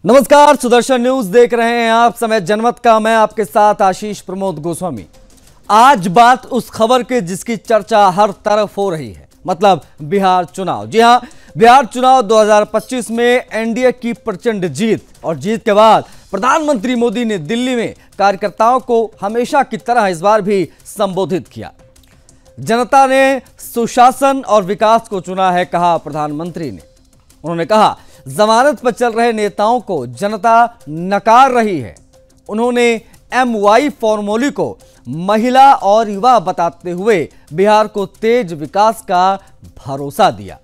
नमस्कार, सुदर्शन न्यूज देख रहे हैं आप। समय जनमत का, मैं आपके साथ आशीष प्रमोद गोस्वामी। आज बात उस खबर की जिसकी चर्चा हर तरफ हो रही है, मतलब बिहार चुनाव। जी हां, बिहार चुनाव 2025 में एनडीए की प्रचंड जीत, और जीत के बाद प्रधानमंत्री मोदी ने दिल्ली में कार्यकर्ताओं को हमेशा की तरह इस बार भी संबोधित किया। जनता ने सुशासन और विकास को चुना है, कहा प्रधानमंत्री ने। उन्होंने कहा, जमानत पर चल रहे नेताओं को जनता नकार रही है। उन्होंने MY फॉर्मूले को महिला और युवा बताते हुए बिहार को तेज विकास का भरोसा दिया।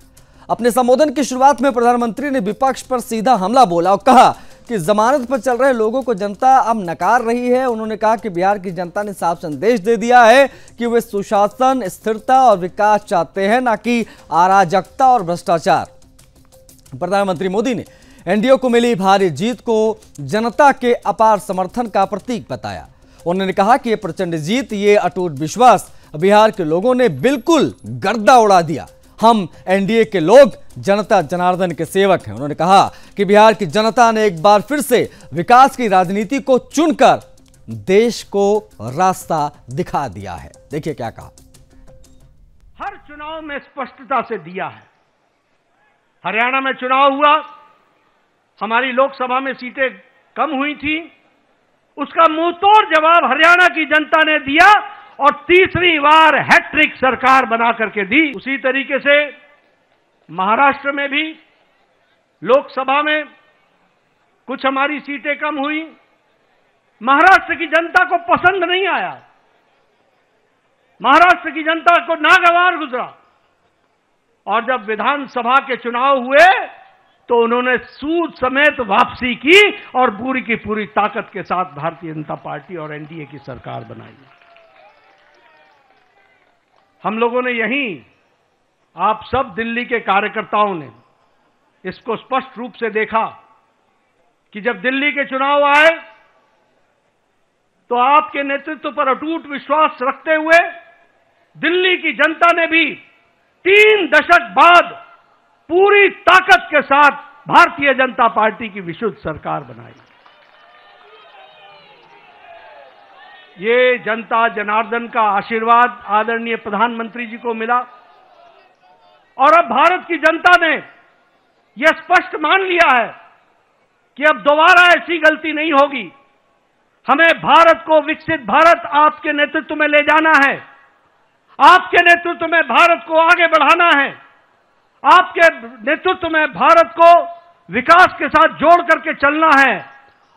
अपने संबोधन की शुरुआत में प्रधानमंत्री ने विपक्ष पर सीधा हमला बोला और कहा कि जमानत पर चल रहे लोगों को जनता अब नकार रही है। उन्होंने कहा कि बिहार की जनता ने साफ संदेश दे दिया है कि वे सुशासन, स्थिरता और विकास चाहते हैं, ना कि अराजकता और भ्रष्टाचार। प्रधानमंत्री मोदी ने एनडीए को मिली भारी जीत को जनता के अपार समर्थन का प्रतीक बताया। उन्होंने कहा कि यह प्रचंड जीत, ये अटूट विश्वास बिहार के लोगों ने बिल्कुल गर्दा उड़ा दिया। हम एनडीए के लोग जनता जनार्दन के सेवक हैं। उन्होंने कहा कि बिहार की जनता ने एक बार फिर से विकास की राजनीति को चुनकर देश को रास्ता दिखा दिया है। देखिए क्या कहा। हर चुनाव में स्पष्टता से दिया है। हरियाणा में चुनाव हुआ, हमारी लोकसभा में सीटें कम हुई थी, उसका मुंहतोड़ जवाब हरियाणा की जनता ने दिया और तीसरी बार हैट्रिक सरकार बना करके दी। उसी तरीके से महाराष्ट्र में भी लोकसभा में कुछ हमारी सीटें कम हुई, महाराष्ट्र की जनता को पसंद नहीं आया, महाराष्ट्र की जनता को नागवार गुजरा। और जब विधानसभा के चुनाव हुए तो उन्होंने सूद समेत वापसी की और पूरी की पूरी ताकत के साथ भारतीय जनता पार्टी और एनडीए की सरकार बनाई। हम लोगों ने यहीं, आप सब दिल्ली के कार्यकर्ताओं ने इसको स्पष्ट रूप से देखा कि जब दिल्ली के चुनाव आए तो आपके नेतृत्व पर अटूट विश्वास रखते हुए दिल्ली की जनता ने भी 3 दशक बाद पूरी ताकत के साथ भारतीय जनता पार्टी की विशुद्ध सरकार बनाई। ये जनता जनार्दन का आशीर्वाद आदरणीय प्रधानमंत्री जी को मिला और अब भारत की जनता ने यह स्पष्ट मान लिया है कि अब दोबारा ऐसी गलती नहीं होगी। हमें भारत को विकसित भारत आपके नेतृत्व में ले जाना है, आपके नेतृत्व में भारत को आगे बढ़ाना है, आपके नेतृत्व में भारत को विकास के साथ जोड़ करके चलना है।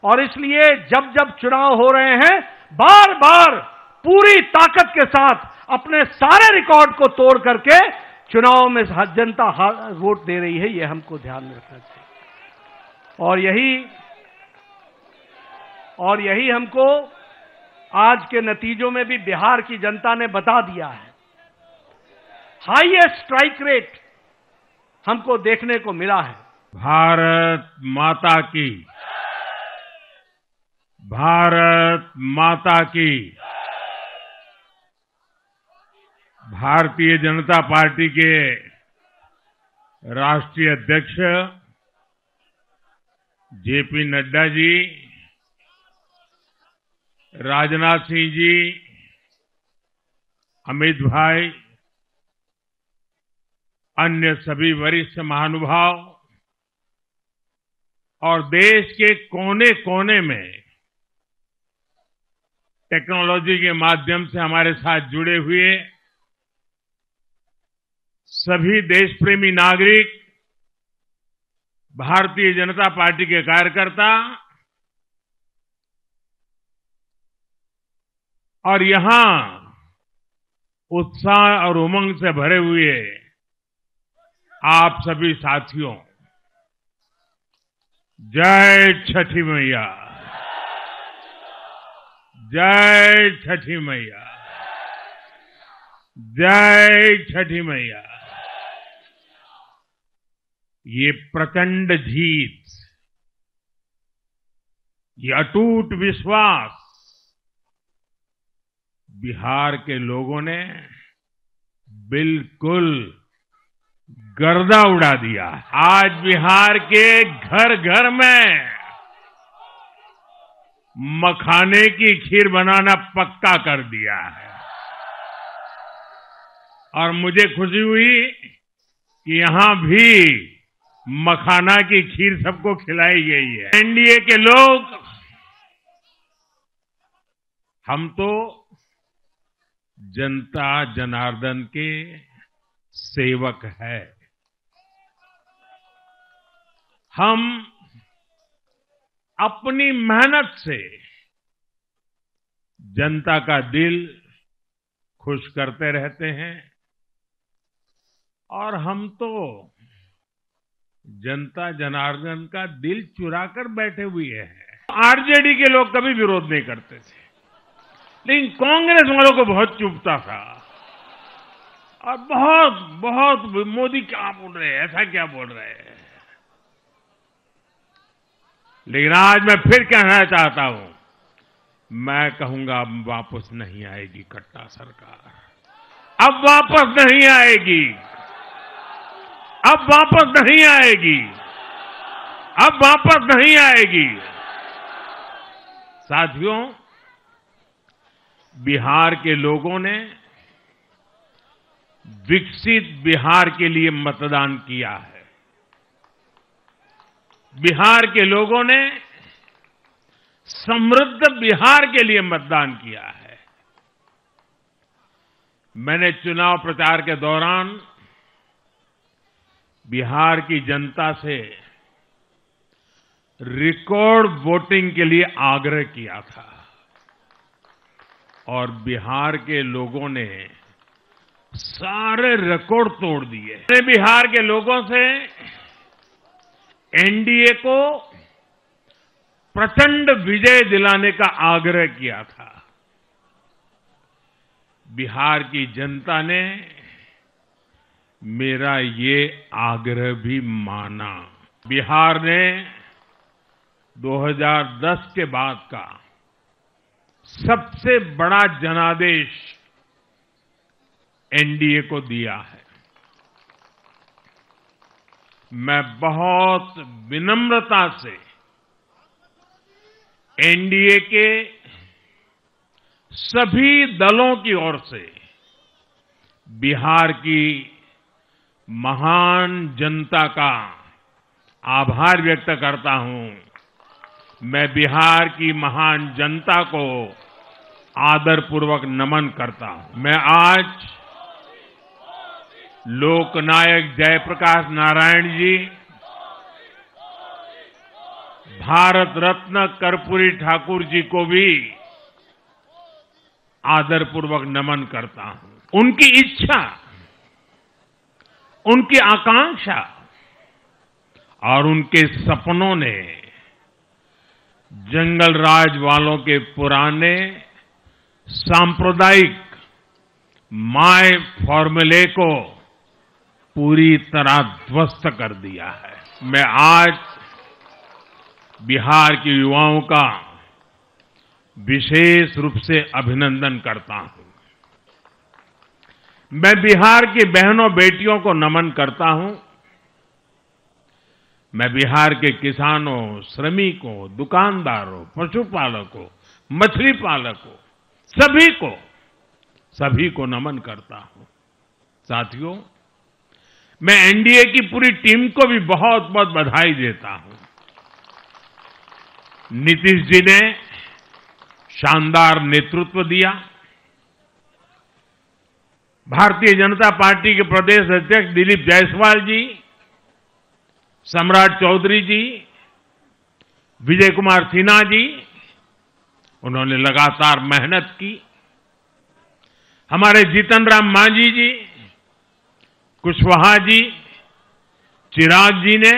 और इसलिए जब जब चुनाव हो रहे हैं, बार बार पूरी ताकत के साथ अपने सारे रिकॉर्ड को तोड़ करके चुनाव में जनता वोट दे रही है, यह हमको ध्यान में रखना चाहिए। और यही हमको आज के नतीजों में भी बिहार की जनता ने बता दिया है। हाईएस्ट स्ट्राइक रेट हमको देखने को मिला है। भारत माता की, भारत माता की। भारतीय जनता पार्टी के राष्ट्रीय अध्यक्ष जेपी नड्डा जी, राजनाथ सिंह जी, अमित भाई, अन्य सभी वरिष्ठ महानुभाव और देश के कोने कोने में टेक्नोलॉजी के माध्यम से हमारे साथ जुड़े हुए सभी देशप्रेमी नागरिक, भारतीय जनता पार्टी के कार्यकर्ता और यहां उत्साह और उमंग से भरे हुए आप सभी साथियों, जय छठी मैया, जय छठी मैया, जय छठी मैया। ये प्रचंड जीत, ये अटूट विश्वास बिहार के लोगों ने बिल्कुल गर्दा उड़ा दिया। आज बिहार के घर घर में मखाने की खीर बनाना पक्का कर दिया है। और मुझे खुशी हुई कि यहां भी मखाना की खीर सबको खिलाई गई है। एनडीए के लोग, हम तो जनता जनार्दन के सेवक है। हम अपनी मेहनत से जनता का दिल खुश करते रहते हैं और हम तो जनता जनार्दन का दिल चुरा कर बैठे हुए हैं। आरजेडी के लोग कभी विरोध नहीं करते थे, लेकिन कांग्रेस वालों को बहुत चुभता था और बहुत बहुत मोदी क्या बोल रहे हैं, ऐसा क्या बोल रहे हैं। लेकिन आज मैं फिर कहना चाहता हूं, मैं कहूंगा अब वापस नहीं आएगी कट्टा सरकार, अब वापस नहीं आएगी, अब वापस नहीं आएगी, अब वापस नहीं आएगी। साथियों, बिहार के लोगों ने विकसित बिहार के लिए मतदान किया है। बिहार के लोगों ने समृद्ध बिहार के लिए मतदान किया है। मैंने चुनाव प्रचार के दौरान बिहार की जनता से रिकॉर्ड वोटिंग के लिए आग्रह किया था और बिहार के लोगों ने सारे रिकॉर्ड तोड़ दिए। मैंने बिहार के लोगों से एनडीए को प्रचंड विजय दिलाने का आग्रह किया था। बिहार की जनता ने मेरा ये आग्रह भी माना। बिहार ने 2010 के बाद का सबसे बड़ा जनादेश एनडीए को दिया है। मैं बहुत विनम्रता से एनडीए के सभी दलों की ओर से बिहार की महान जनता का आभार व्यक्त करता हूं। मैं बिहार की महान जनता को आदरपूर्वक नमन करता हूं। मैं आज लोकनायक जयप्रकाश नारायण जी, भारत रत्न कर्पूरी ठाकुर जी को भी आदरपूर्वक नमन करता हूं। उनकी इच्छा, उनकी आकांक्षा और उनके सपनों ने जंगल राज वालों के पुराने सांप्रदायिक माय फॉर्मूले को पूरी तरह ध्वस्त कर दिया है। मैं आज बिहार के युवाओं का विशेष रूप से अभिनंदन करता हूं। मैं बिहार की बहनों बेटियों को नमन करता हूं। मैं बिहार के किसानों, श्रमिकों, दुकानदारों, पशुपालकों, मछली पालकों, सभी को नमन करता हूं। साथियों, मैं एनडीए की पूरी टीम को भी बहुत बहुत बधाई देता हूं। नीतीश जी ने शानदार नेतृत्व दिया। भारतीय जनता पार्टी के प्रदेश अध्यक्ष दिलीप जायसवाल जी, सम्राट चौधरी जी, विजय कुमार सिन्हा जी, उन्होंने लगातार मेहनत की। हमारे जीतन राम मांझी जी, कुशवाहा जी, चिराग जी ने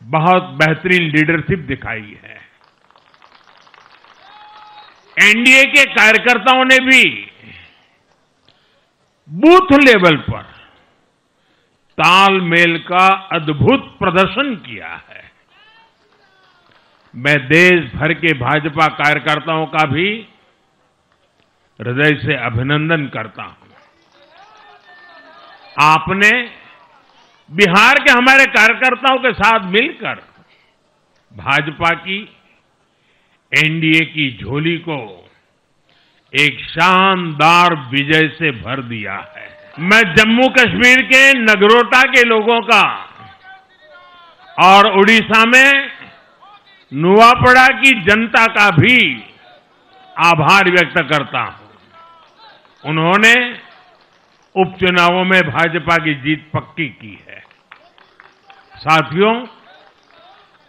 बहुत बेहतरीन लीडरशिप दिखाई है। एनडीए के कार्यकर्ताओं ने भी बूथ लेवल पर तालमेल का अद्भुत प्रदर्शन किया है। मैं देश भर के भाजपा कार्यकर्ताओं का भी हृदय से अभिनंदन करता हूं। आपने बिहार के हमारे कार्यकर्ताओं के साथ मिलकर भाजपा की एनडीए की झोली को एक शानदार विजय से भर दिया है। मैं जम्मू कश्मीर के नगरोटा के लोगों का और उड़ीसा में नुआपड़ा की जनता का भी आभार व्यक्त करता हूं। उन्होंने उपचुनावों में भाजपा की जीत पक्की की है। साथियों,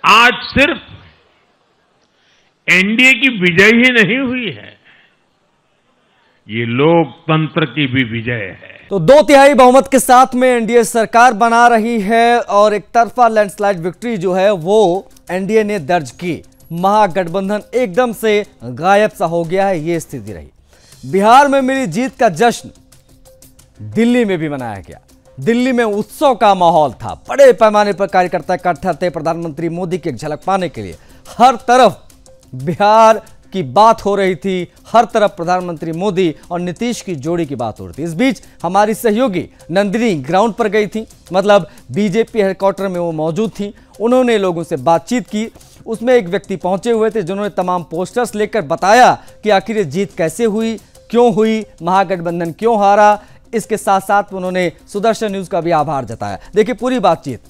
आज सिर्फ एनडीए की विजय ही नहीं हुई है, ये लोकतंत्र की भी विजय है। तो 2/3 बहुमत के साथ में एनडीए सरकार बना रही है और एक तरफा लैंडस्लाइड विक्ट्री जो है वो एनडीए ने दर्ज की। महागठबंधन एकदम से गायब सा हो गया है, ये स्थिति रही। बिहार में मिली जीत का जश्न दिल्ली में भी मनाया गया। दिल्ली में उत्सव का माहौल था। बड़े पैमाने पर कार्यकर्ता इकट्ठा थे प्रधानमंत्री मोदी की एक झलक पाने के लिए। हर तरफ बिहार की बात हो रही थी, हर तरफ प्रधानमंत्री मोदी और नीतीश की जोड़ी की बात हो रही थी। इस बीच हमारी सहयोगी नंदिनी ग्राउंड पर गई थी, मतलब बीजेपी हेडक्वार्टर में वो मौजूद थी। उन्होंने लोगों से बातचीत की। उसमें एक व्यक्ति पहुंचे हुए थे जिन्होंने तमाम पोस्टर्स लेकर बताया कि आखिर ये जीत कैसे हुई, क्यों हुई, महागठबंधन क्यों हारा। इसके साथ साथ उन्होंने सुदर्शन न्यूज का भी आभार जताया। देखिए पूरी बातचीत।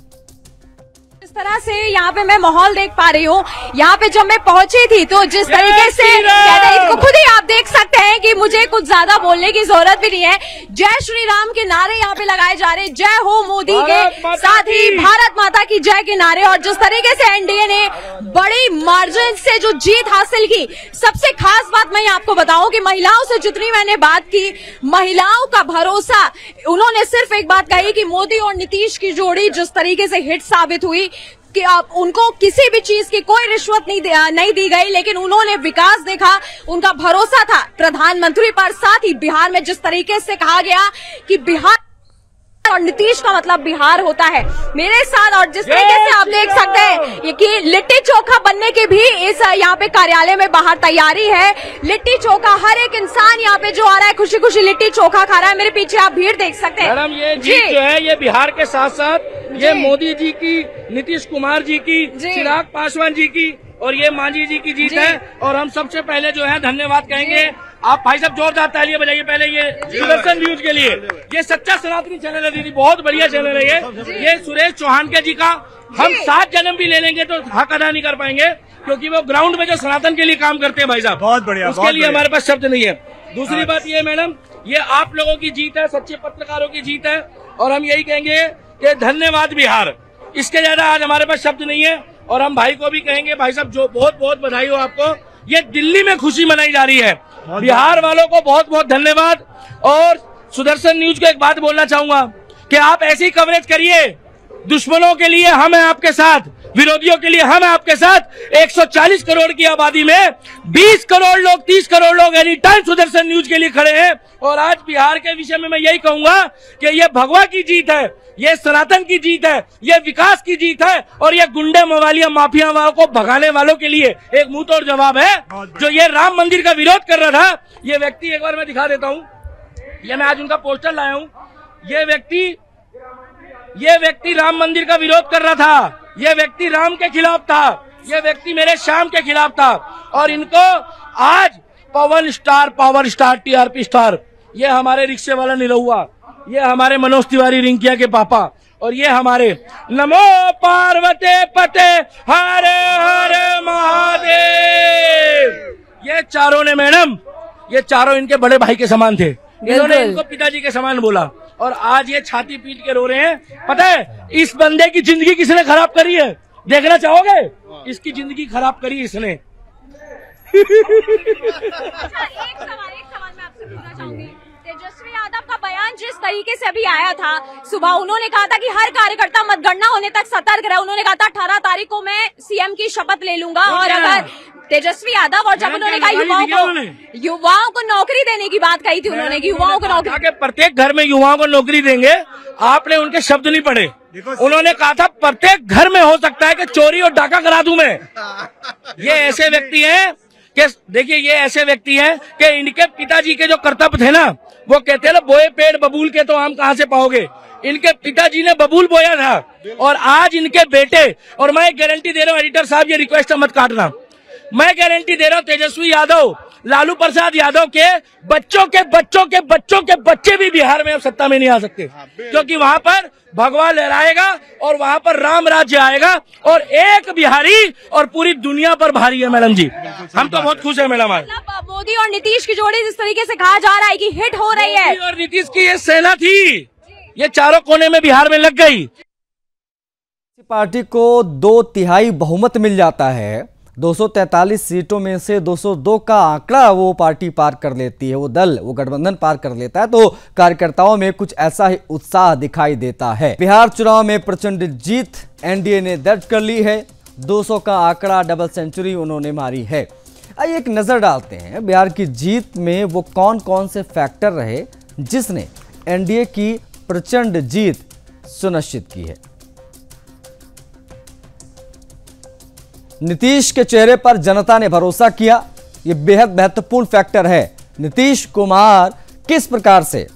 इस तरह से यहाँ पे मैं माहौल देख पा रही हूँ। यहाँ पे जब मैं पहुंची थी तो जिस तरीके से इसको खुद ही आप देख सकते हैं कि मुझे कुछ ज्यादा बोलने की जरूरत भी नहीं है। जय श्री राम के नारे यहाँ पे लगाए जा रहे, जय हो मोदी के, साथ ही भारत माता की जय के नारे। और जिस तरीके से एनडीए ने बड़ी मार्जिन से जो जीत हासिल की, सबसे खास बात मैं आपको बताऊं कि महिलाओं से जितनी मैंने बात की, महिलाओं का भरोसा, उन्होंने सिर्फ एक बात कही कि मोदी और नीतीश की जोड़ी जिस तरीके से हिट साबित हुई कि अब उनको किसी भी चीज की कोई रिश्वत नहीं दी गई, लेकिन उन्होंने विकास देखा, उनका भरोसा था प्रधानमंत्री पर। साथ ही बिहार में जिस तरीके से कहा गया कि बिहार और नीतीश का मतलब बिहार होता है, मेरे साथ। और जिस तरीके से आप देख सकते हैं कि लिट्टी चोखा बनने की भी इस यहाँ पे कार्यालय में बाहर तैयारी है। लिट्टी चोखा, हर एक इंसान यहाँ पे जो आ रहा है खुशी खुशी लिट्टी चोखा खा रहा है। मेरे पीछे आप भीड़ देख सकते हैं। मैडम, ये जीत जो है ये बिहार के साथ साथ ये मोदी जी की, नीतीश कुमार जी की, चिराग पासवान जी की और ये मांझी जी की जीत है। और हम सबसे पहले जो है धन्यवाद कहेंगे। आप भाई साहब जोरदार तालियां बजाइए पहले ये सुदर्शन न्यूज के लिए। ये सच्चा सनातनी चैनल है दीदी, बहुत बढ़िया चैनल है ये सुरेश चौहान के जी का हम 7 जन्म भी ले लेंगे तो हक अदा नहीं कर पाएंगे, क्योंकि वो ग्राउंड में जो सनातन के लिए काम करते हैं भाई साहब, बहुत बढ़िया, उसके लिए हमारे पास शब्द नहीं है। दूसरी बात ये मैडम, ये आप लोगों की जीत है, सच्चे पत्रकारों की जीत है। और हम यही कहेंगे कि धन्यवाद बिहार, इसके ज्यादा आज हमारे पास शब्द नहीं है। और हम भाई को भी कहेंगे, भाई साहब जो बहुत बहुत बधाई हो आपको। ये दिल्ली में खुशी मनाई जा रही है, बिहार वालों को बहुत बहुत धन्यवाद। और सुदर्शन न्यूज को एक बात बोलना चाहूंगा कि आप ऐसी कवरेज करिए, दुश्मनों के लिए हम हैं आपके साथ, विरोधियों के लिए हम हैं आपके साथ। 140 करोड़ की आबादी में 20 करोड़ लोग, 30 करोड़ लोग एनी टाइम सुदर्शन न्यूज के लिए खड़े हैं। और आज बिहार के विषय में मैं यही कहूंगा कि ये भगवा की जीत है, ये सनातन की जीत है, ये विकास की जीत है। और ये गुंडे मवालिया माफिया वालों को भगाने वालों के लिए एक मुंह तोड़ जवाब है। जो ये राम मंदिर का विरोध कर रहा था, ये व्यक्ति, एक बार मैं दिखा देता हूँ, ये मैं आज उनका पोस्टर लाया हूँ। ये व्यक्ति राम मंदिर का विरोध कर रहा था, ये व्यक्ति राम के खिलाफ था, ये व्यक्ति मेरे श्याम के खिलाफ था। और इनको आज पावर स्टार टीआरपी स्टार, ये हमारे रिक्शे वाला निरहुआ, ये हमारे मनोज तिवारी रिंकिया के पापा, और ये हमारे नमो पार्वते पते हर हर महादेव, ये चारों ने मैडम, ये चारों इनके बड़े भाई के समान थे। इन्होंने इनको पिताजी के समान बोला और आज ये छाती पीट के रो रहे हैं। पता है इस बंदे की जिंदगी किसने खराब करी है? देखना चाहोगे? इसकी जिंदगी खराब करी इसने। एक सवाल मैं आपसे पूछना चाहूंगी। तेजस्वी यादव का बयान जिस तरीके से अभी आया था सुबह, उन्होंने कहा था कि हर कार्यकर्ता मतगणना होने तक सतर्क रहे। उन्होंने कहा था 18 तारीख को मैं सीएम की शपथ ले लूंगा। और अगर तेजस्वी यादव, और जब उन्होंने कहा युवाओं को नौकरी देने की बात कही थी, उन्होंने कि युवाओं को नौकरी, प्रत्येक घर में युवाओं को नौकरी देंगे। आपने उनके शब्द नहीं पढ़े। उन्होंने कहा था प्रत्येक घर में हो सकता है कि चोरी और डाका करा दूं मैं। ये ऐसे व्यक्ति हैं कि देखिए, ये ऐसे व्यक्ति हैं कि इनके पिताजी के जो कर्तव्य थे ना, वो कहते हैं ना, बोए पेड़ बबूल के तो आम कहाँ से पाओगे। इनके पिताजी ने बबूल बोया था और आज इनके बेटे, और मैं एक गारंटी दे रहा हूँ एडिटर साहब, ये रिक्वेस्ट मत काटना, मैं गारंटी दे रहा हूं तेजस्वी यादव, लालू प्रसाद यादव के बच्चों के बच्चों के बच्चों के बच्चे भी बिहार में अब सत्ता में नहीं आ सकते, क्योंकि वहां पर भगवा लहराएगा और वहां पर राम राज्य आएगा और एक बिहारी और पूरी दुनिया पर भारी है। मैडम जी, हम तो बहुत खुश है मैडम। मोदी और नीतीश की जोड़ी जिस तरीके से कहा जा रहा है कि हिट हो रही है, मोदी और नीतीश की ये सेना थी, ये चारों कोने में बिहार में लग गई। पार्टी को 2/3 बहुमत मिल जाता है, 243 सीटों में से 202 का आंकड़ा वो पार्टी पार कर लेती है, वो दल, वो गठबंधन पार कर लेता है, तो कार्यकर्ताओं में कुछ ऐसा ही उत्साह दिखाई देता है। बिहार चुनाव में प्रचंड जीत एनडीए ने दर्ज कर ली है, 200 का आंकड़ा, डबल सेंचुरी उन्होंने मारी है। आइए एक नजर डालते हैं बिहार की जीत में वो कौन कौन से फैक्टर रहे जिसने एनडीए की प्रचंड जीत सुनिश्चित की है। नीतीश के चेहरे पर जनता ने भरोसा किया, यह बेहद महत्वपूर्ण फैक्टर है। नीतीश कुमार किस प्रकार से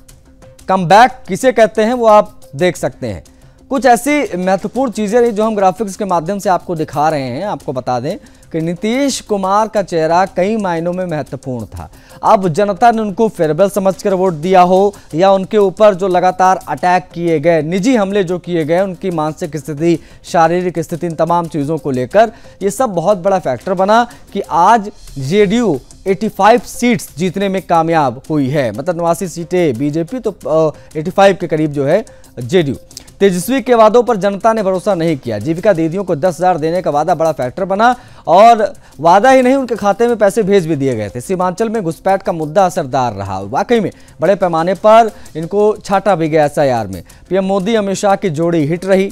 कमबैक किसे कहते हैं वो आप देख सकते हैं। कुछ ऐसी महत्वपूर्ण चीजें रही जो हम ग्राफिक्स के माध्यम से आपको दिखा रहे हैं। आपको बता दें कि नीतीश कुमार का चेहरा कई मायनों में महत्वपूर्ण था। अब जनता ने उनको फेयरवेल समझकर वोट दिया हो या उनके ऊपर जो लगातार अटैक किए गए, निजी हमले जो किए गए, उनकी मानसिक स्थिति, शारीरिक स्थिति, इन तमाम चीज़ों को लेकर ये सब बहुत बड़ा फैक्टर बना कि आज जेडीयू 85 सीट्स जीतने में कामयाब हुई है। मतलब 89 सीटें बीजेपी तो 85 के करीब जो है जेडीयू। तेजस्वी के वादों पर जनता ने भरोसा नहीं किया। जीविका दीदियों को 10,000 देने का वादा बड़ा फैक्टर बना और वादा ही नहीं, उनके खाते में पैसे भेज भी दिए गए थे। सीमांचल में घुसपैठ का मुद्दा असरदार रहा, वाकई में बड़े पैमाने पर इनको छाटा भी गया एसआईआर में। पीएम मोदी अमित शाह की जोड़ी हिट रही।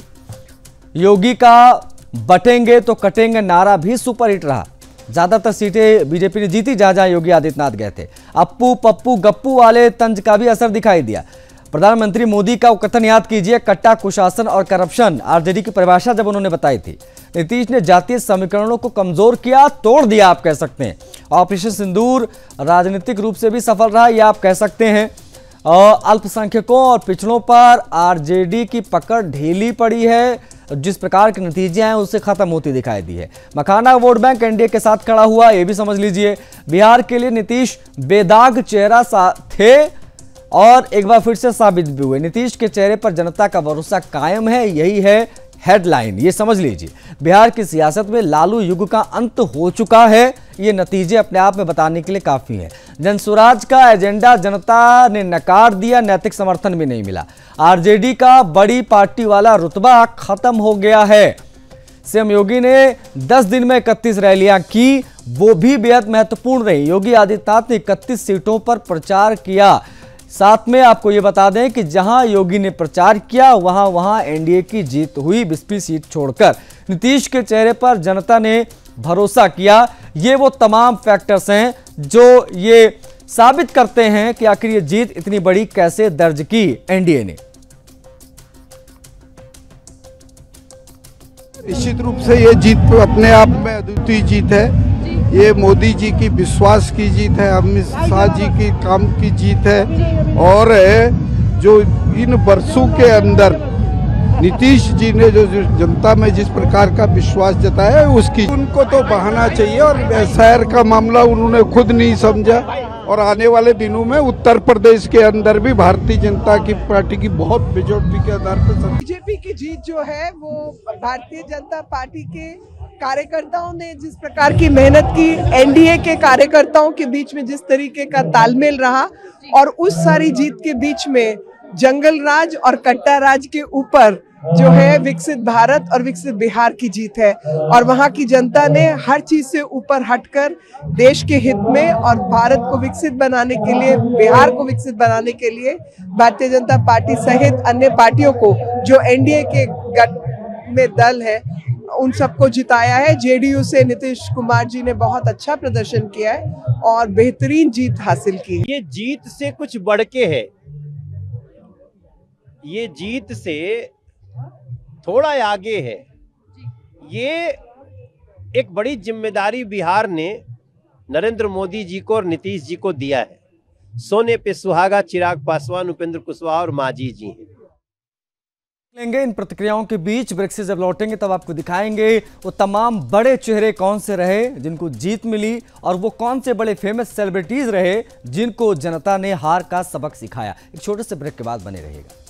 योगी का बटेंगे तो कटेंगे नारा भी सुपर हिट रहा। ज्यादातर सीटें बीजेपी ने जीती जहां जहां योगी आदित्यनाथ गए थे। अप्पू पप्पू गप्पू वाले तंज का भी असर दिखाई दिया। प्रधानमंत्री मोदी का कथन याद कीजिए, कट्टा कुशासन और करप्शन, आरजेडी की परिभाषा जब उन्होंने बताई थी। नीतीश ने जातीय समीकरणों को कमजोर किया, तोड़ दिया आप कह सकते हैं। ऑपरेशन सिंदूर राजनीतिक रूप से भी सफल रहा, यह आप कह सकते हैं। अल्पसंख्यकों और पिछड़ों पर आरजेडी की पकड़ ढीली पड़ी है, जिस प्रकार के नतीजे हैं उससे खत्म होती दिखाई दी है। मखाना वोट बैंक एनडीए के साथ खड़ा हुआ, यह भी समझ लीजिए। बिहार के लिए नीतीश बेदाग चेहरा थे और एक बार फिर से साबित भी हुए। नीतीश के चेहरे पर जनता का भरोसा कायम है, यही है हेडलाइन, ये समझ लीजिए। बिहार की सियासत में लालू युग का अंत हो चुका है, ये नतीजे अपने आप में बताने के लिए काफी है। जनसुराज का एजेंडा जनता ने नकार दिया, नैतिक समर्थन भी नहीं मिला। आरजेडी का बड़ी पार्टी वाला रुतबा खत्म हो गया है। सीएम योगी ने 10 दिन में 31 रैलियां की, वो भी बेहद महत्वपूर्ण रही। योगी आदित्यनाथ ने 31 सीटों पर प्रचार किया। साथ में आपको ये बता दें कि जहां योगी ने प्रचार किया वहां एनडीए की जीत हुई, 20 सीट छोड़कर। नीतीश के चेहरे पर जनता ने भरोसा किया। ये वो तमाम फैक्टर्स हैं जो ये साबित करते हैं कि आखिर ये जीत इतनी बड़ी कैसे दर्ज की एनडीए ने। निश्चित रूप से ये जीत अपने आप में अद्वितीय जीत है। ये मोदी जी की विश्वास की जीत है, अमित शाह जी की काम की जीत है और जो इन वर्षों के अंदर नीतीश जी ने जो जनता में जिस प्रकार का विश्वास जताया है उसकी, उनको तो बहाना चाहिए। और शहर का मामला उन्होंने खुद नहीं समझा और आने वाले दिनों में उत्तर प्रदेश के अंदर भी भारतीय जनता की पार्टी की बहुत मेजॉरिटी के आधार पर बीजेपी की जीत जो है वो भारतीय जनता पार्टी के कार्यकर्ताओं ने जिस प्रकार की मेहनत की, एनडीए के कार्यकर्ताओं के बीच में जिस तरीके का तालमेल रहा और उस सारी जीत के बीच में जंगल राज और कट्टा राज के ऊपर जो है विकसित भारत और विकसित बिहार की जीत है। और वहां की जनता ने हर चीज से ऊपर हटकर देश के हित में और भारत को विकसित बनाने के लिए, बिहार को विकसित बनाने के लिए भारतीय जनता पार्टी सहित अन्य पार्टियों को जो एनडीए के गठ में दल है उन सबको जिताया है। जेडीयू से नीतीश कुमार जी ने बहुत अच्छा प्रदर्शन किया है और बेहतरीन जीत हासिल की है। ये जीत से कुछ बढ़ के है, ये जीत से थोड़ा आगे है। ये एक बड़ी जिम्मेदारी बिहार ने नरेंद्र मोदी जी को और नीतीश जी को दिया है। सोने पे सुहागा चिराग पासवान, उपेंद्र कुशवाहा और मांझी जी हैं। लेंगे इन प्रतिक्रियाओं के बीच। ब्रेक से जब लौटेंगे तब आपको दिखाएंगे वो तमाम बड़े चेहरे कौन से रहे जिनको जीत मिली, और वो कौन से बड़े फेमस सेलिब्रिटीज रहे जिनको जनता ने हार का सबक सिखाया। एक छोटे से ब्रेक के बाद बने रहिएगा।